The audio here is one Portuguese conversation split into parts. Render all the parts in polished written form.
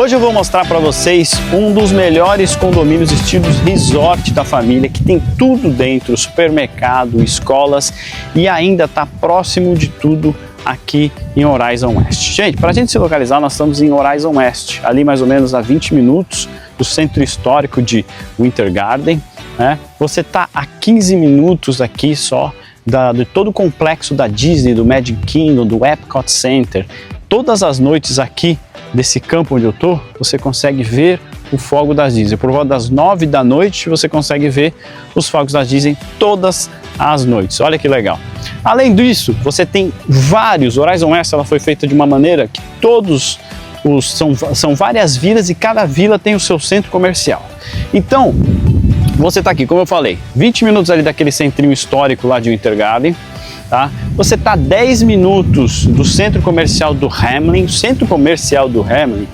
Hoje eu vou mostrar para vocês um dos melhores condomínios estilos resort da família, que tem tudo dentro, supermercado, escolas e ainda está próximo de tudo aqui em Horizon West. Gente, para a gente se localizar, nós estamos em Horizon West, ali mais ou menos a 20 minutos do centro histórico de Winter Garden, né? Você está a 15 minutos aqui só de todo o complexo da Disney, do Magic Kingdom, do Epcot Center. Todas as noites aqui desse campo onde eu tô, você consegue ver o fogo da Disney. Por volta das 9 da noite, você consegue ver os fogos da Disney todas as noites. Olha que legal. Além disso, você tem vários. Horizon West, ela foi feita de uma maneira que são várias vilas e cada vila tem o seu centro comercial. Então, você está aqui, como eu falei, 20 minutos ali daquele centrinho histórico lá de Winter Garden, tá? Você está a 10 minutos do centro comercial do Hamlin. O centro comercial do Hamlin,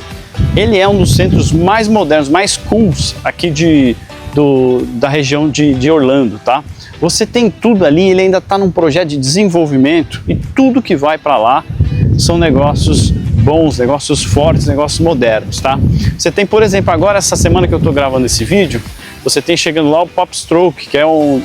ele é um dos centros mais modernos, mais cools aqui da região de Orlando, tá? Você tem tudo ali, ele ainda está num projeto de desenvolvimento e tudo que vai para lá são negócios bons, negócios fortes, negócios modernos, tá? Você tem, por exemplo, agora essa semana que eu estou gravando esse vídeo, você tem chegando lá o Popstroke, que é um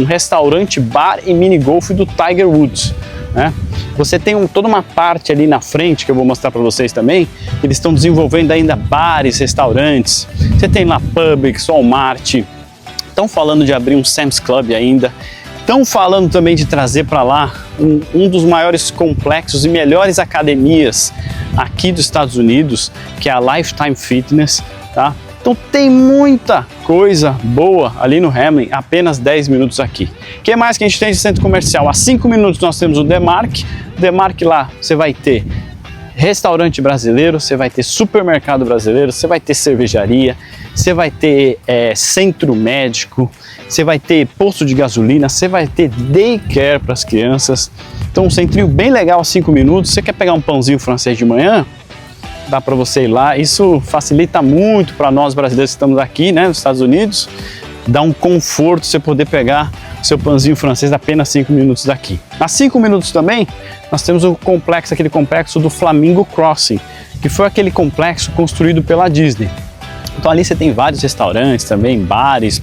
restaurante, bar e mini golf do Tiger Woods, né? Você tem toda uma parte ali na frente que eu vou mostrar para vocês também. Eles estão desenvolvendo ainda bares, restaurantes. Você tem lá Publix, Walmart. Estão falando de abrir um Sam's Club ainda. Estão falando também de trazer para lá um dos maiores complexos e melhores academias aqui dos Estados Unidos, que é a Lifetime Fitness, tá? Então tem muita coisa boa ali no Hamlin, apenas 10 minutos aqui. O que mais que a gente tem de centro comercial? A 5 minutos nós temos o Demark. O Demark lá você vai ter restaurante brasileiro, você vai ter supermercado brasileiro, você vai ter cervejaria, você vai ter centro médico, você vai ter posto de gasolina, você vai ter daycare para as crianças. Então um centrinho bem legal a 5 minutos. Você quer pegar um pãozinho francês de manhã? Dá para você ir lá. Isso facilita muito para nós brasileiros que estamos aqui, né, nos Estados Unidos. Dá um conforto você poder pegar seu pãozinho francês apenas 5 minutos daqui. A 5 minutos também nós temos aquele complexo do Flamingo Crossing, que foi aquele complexo construído pela Disney. Então ali você tem vários restaurantes também, bares,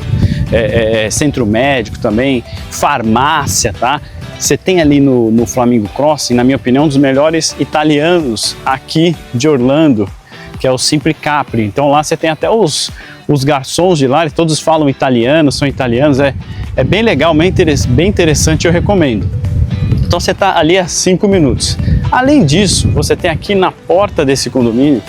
centro médico também, farmácia, tá? Você tem ali no Flamingo Crossing, na minha opinião, um dos melhores italianos aqui de Orlando, que é o Simply Capri. Então lá você tem até os garçons de lá, todos falam italiano, são italianos, é bem legal, bem interessante, eu recomendo. Então você está ali a 5 minutos. Além disso, você tem aqui na porta desse condomínio,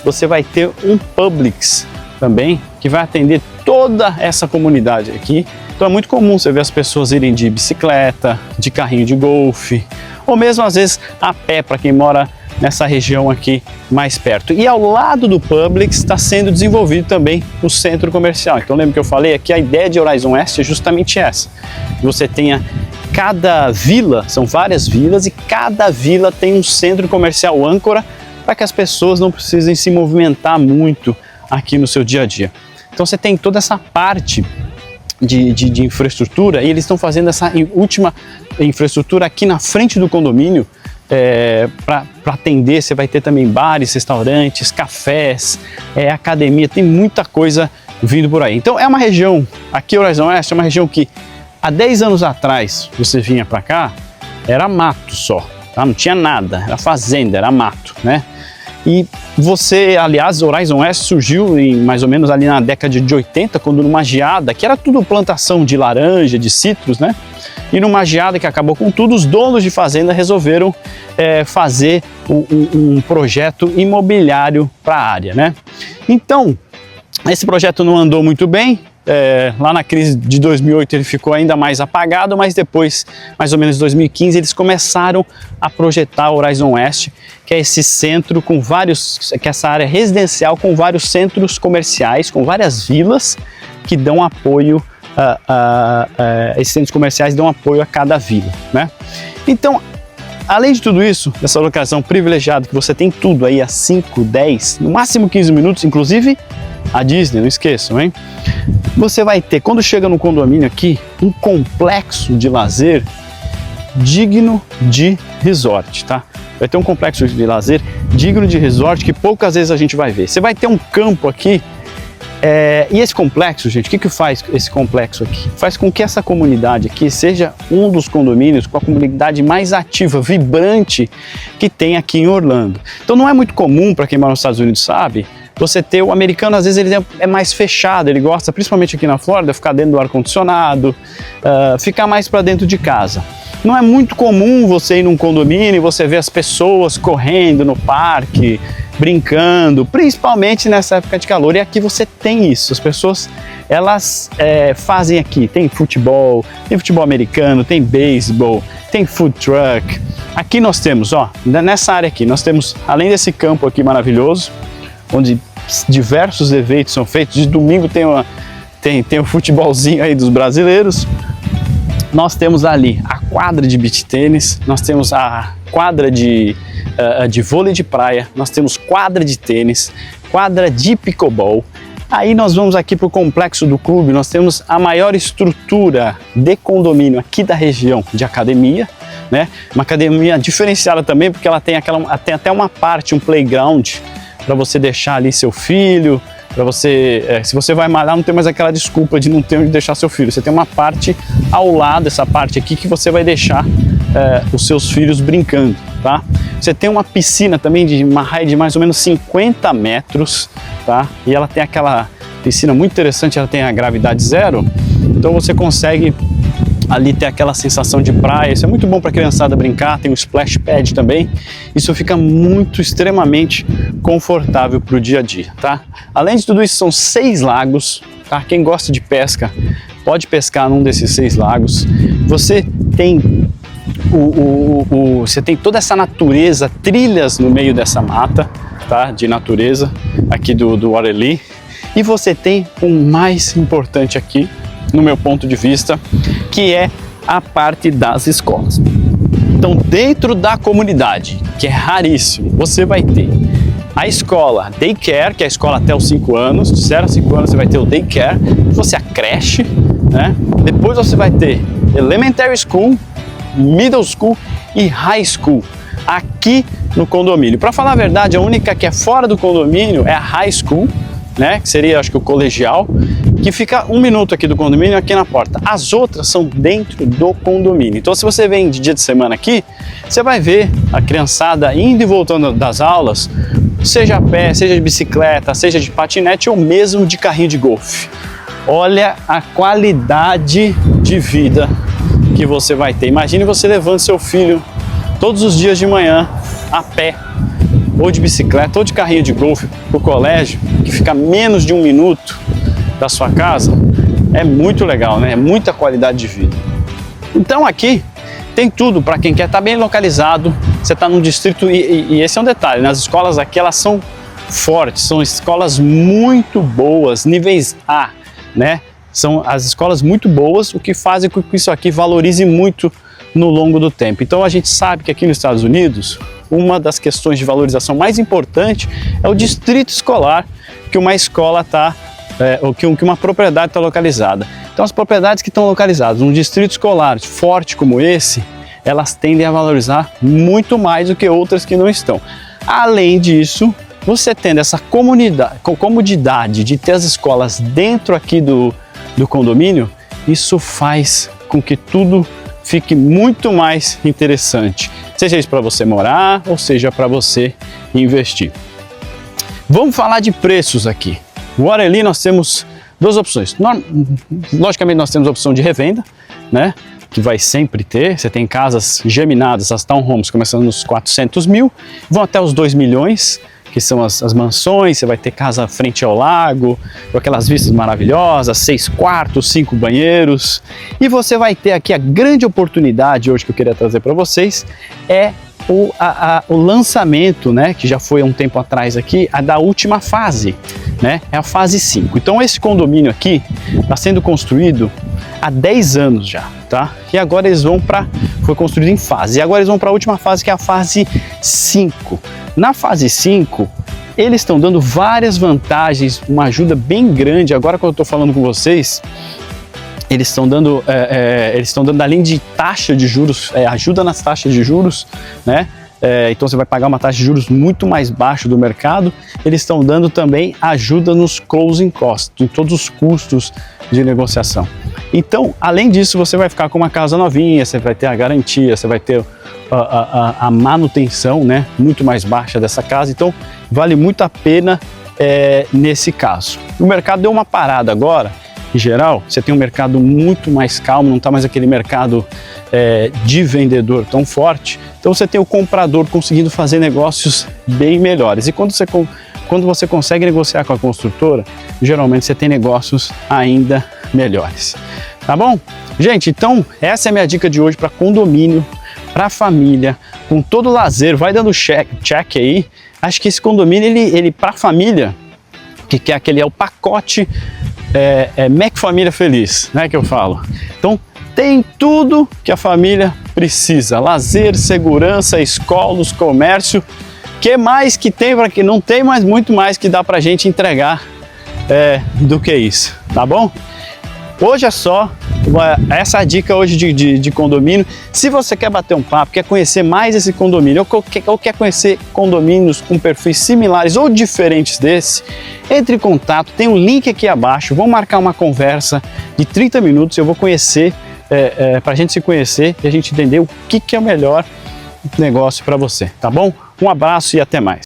você vai ter um Publix também, que vai atender toda essa comunidade aqui. Então é muito comum você ver as pessoas irem de bicicleta, de carrinho de golfe, ou mesmo às vezes a pé para quem mora nessa região aqui mais perto. E ao lado do Publix está sendo desenvolvido também o centro comercial. Então lembra que eu falei aqui, a ideia de Horizon West é justamente essa. Você tenha cada vila, são várias vilas, e cada vila tem um centro comercial âncora para que as pessoas não precisem se movimentar muito aqui no seu dia a dia. Então você tem toda essa parte de infraestrutura, e eles estão fazendo essa última infraestrutura aqui na frente do condomínio para atender. Você vai ter também bares, restaurantes, cafés, academia, tem muita coisa vindo por aí. Então é uma região, aqui Horizon West é uma região que há 10 anos atrás você vinha para cá, era mato só, tá? Não tinha nada, era fazenda, era mato, né? E aliás, Horizon West surgiu mais ou menos ali na década de 80, quando numa geada, que era tudo plantação de laranja, de citros, né? E numa geada que acabou com tudo, os donos de fazenda resolveram fazer um projeto imobiliário para a área, né? Então, esse projeto não andou muito bem. Lá na crise de 2008 ele ficou ainda mais apagado, mas depois, mais ou menos em 2015, eles começaram a projetar Horizon West, que é esse centro com que é essa área residencial com vários centros comerciais, com várias vilas que dão apoio, esses centros comerciais dão apoio a cada vila, né? Então, além de tudo isso, dessa locação privilegiada, que você tem tudo aí a 5, 10, no máximo 15 minutos, inclusive a Disney, não esqueçam, hein? Você vai ter, quando chega no condomínio aqui, um complexo de lazer digno de resort, tá? vai ter um complexo de lazer digno de resort que poucas vezes a gente vai ver. Você vai ter um campo aqui, e esse complexo, gente, o que faz esse complexo aqui? Faz com que essa comunidade aqui seja um dos condomínios com a comunidade mais ativa, vibrante que tem aqui em Orlando. Então não é muito comum, para quem mora nos Estados Unidos sabe, você ter o americano, às vezes ele é mais fechado, ele gosta, principalmente aqui na Flórida, ficar dentro do ar-condicionado, ficar mais para dentro de casa. Não é muito comum você ir num condomínio e você ver as pessoas correndo no parque, brincando, principalmente nessa época de calor. E aqui você tem isso, as pessoas elas fazem aqui, tem futebol americano, tem beisebol, tem food truck. Aqui nós temos, ó, nessa área aqui, nós temos, além desse campo aqui maravilhoso, onde diversos eventos são feitos, de domingo tem o futebolzinho aí dos brasileiros. Nós temos ali a quadra de beach tênis, nós temos a quadra de vôlei de praia, nós temos quadra de tênis, quadra de pickleball. Aí nós vamos aqui para o complexo do clube, nós temos a maior estrutura de condomínio aqui da região de academia, né? Uma academia diferenciada também, porque ela tem até uma parte, um playground, para você deixar ali seu filho, para você, se você vai malhar, não tem mais aquela desculpa de não ter onde deixar seu filho. Você tem uma parte ao lado, essa parte aqui, que você vai deixar os seus filhos brincando, tá? Você tem uma piscina também de uma raia de mais ou menos 50 metros, tá? E ela tem aquela piscina muito interessante, ela tem a gravidade zero, então você consegue ali ter aquela sensação de praia. Isso é muito bom para a criançada brincar, tem um splash pad também. Isso fica extremamente confortável para o dia a dia, tá? Além de tudo isso, são 6 lagos, tá? Quem gosta de pesca pode pescar num desses 6 lagos. Você tem você tem toda essa natureza, trilhas no meio dessa mata, tá? De natureza aqui do Waterloo. E você tem o mais importante aqui, no meu ponto de vista, que é a parte das escolas. Então, dentro da comunidade, que é raríssimo, você vai ter a escola daycare, que é a escola até os 5 anos, de 0 a 5 anos você vai ter o daycare, você a creche, né? Depois você vai ter elementary school, middle school e high school aqui no condomínio. Para falar a verdade, a única que é fora do condomínio é a high school, né? Que seria, acho que o colegial, que fica 1 minuto aqui do condomínio, aqui na porta. As outras são dentro do condomínio. Então, se você vem de dia de semana aqui, você vai ver a criançada indo e voltando das aulas, seja a pé, seja de bicicleta, seja de patinete ou mesmo de carrinho de golfe. Olha a qualidade de vida que você vai ter. Imagine você levando seu filho todos os dias de manhã a pé, ou de bicicleta, ou de carrinho de golfe para o colégio, que fica menos de 1 minuto da sua casa. É muito legal, né? É muita qualidade de vida. Então aqui tem tudo para quem quer estar bem localizado. Você está num distrito, e esse é um detalhe, nas escolas aqui elas são fortes, são escolas muito boas, níveis A, né? São as escolas muito boas, o que faz com que isso aqui valorize muito no longo do tempo. Então a gente sabe que aqui nos Estados Unidos, uma das questões de valorização mais importante é o distrito escolar que uma escola está, ou que uma propriedade está localizada. Então as propriedades que estão localizadas num distrito escolar forte como esse, elas tendem a valorizar muito mais do que outras que não estão. Além disso, você tendo essa comodidade de ter as escolas dentro aqui do condomínio, isso faz com que tudo fique muito mais interessante, seja isso para você morar ou seja para você investir. Vamos falar de preços aqui. No Waterloo nós temos 2 opções. Logicamente nós temos a opção de revenda, né? Que vai sempre ter. Você tem casas geminadas, as townhomes começando nos 400 mil, vão até os 2 milhões, que são as mansões. Você vai ter casa frente ao lago, com aquelas vistas maravilhosas, 6 quartos, 5 banheiros. E você vai ter aqui a grande oportunidade hoje que eu queria trazer para vocês, é o lançamento, né, que já foi há um tempo atrás aqui, da última fase, né, é a fase 5. Então esse condomínio aqui está sendo construído há 10 anos já, tá? E agora eles vão foi construído em fase, e agora eles vão para a última fase, que é a fase 5. Na fase 5, eles estão dando várias vantagens, uma ajuda bem grande. Agora, quando eu estou falando com vocês, eles estão dando, além de taxa de juros, ajuda nas taxas de juros, né? então você vai pagar uma taxa de juros muito mais baixa do mercado. Eles estão dando também ajuda nos closing costs, em todos os custos de negociação. Então, além disso, você vai ficar com uma casa novinha, você vai ter a garantia, você vai ter a manutenção, né, muito mais baixa dessa casa. Então, vale muito a pena nesse caso. O mercado deu uma parada agora. Em geral, você tem um mercado muito mais calmo, não está mais aquele mercado de vendedor tão forte. Então você tem o comprador conseguindo fazer negócios bem melhores. E quando você consegue negociar com a construtora, geralmente você tem negócios ainda melhores. Tá bom? Gente, então essa é a minha dica de hoje para condomínio, para família, com todo o lazer. Vai dando check aí. Acho que esse condomínio, ele para família, que é aquele, é o pacote Mac Família Feliz, né, que eu falo. Então tem tudo que a família precisa: lazer, segurança, escolas, comércio. Que mais que tem para que não tem, mas muito mais que dá para a gente entregar do que isso, tá bom? Hoje é só essa dica hoje de condomínio. Se você quer bater um papo, quer conhecer mais esse condomínio, ou quer conhecer condomínios com perfis similares ou diferentes desse, entre em contato, tem um link aqui abaixo. Vamos marcar uma conversa de 30 minutos, eu vou conhecer, para a gente se conhecer e a gente entender o que é o melhor negócio para você, tá bom? Um abraço e até mais.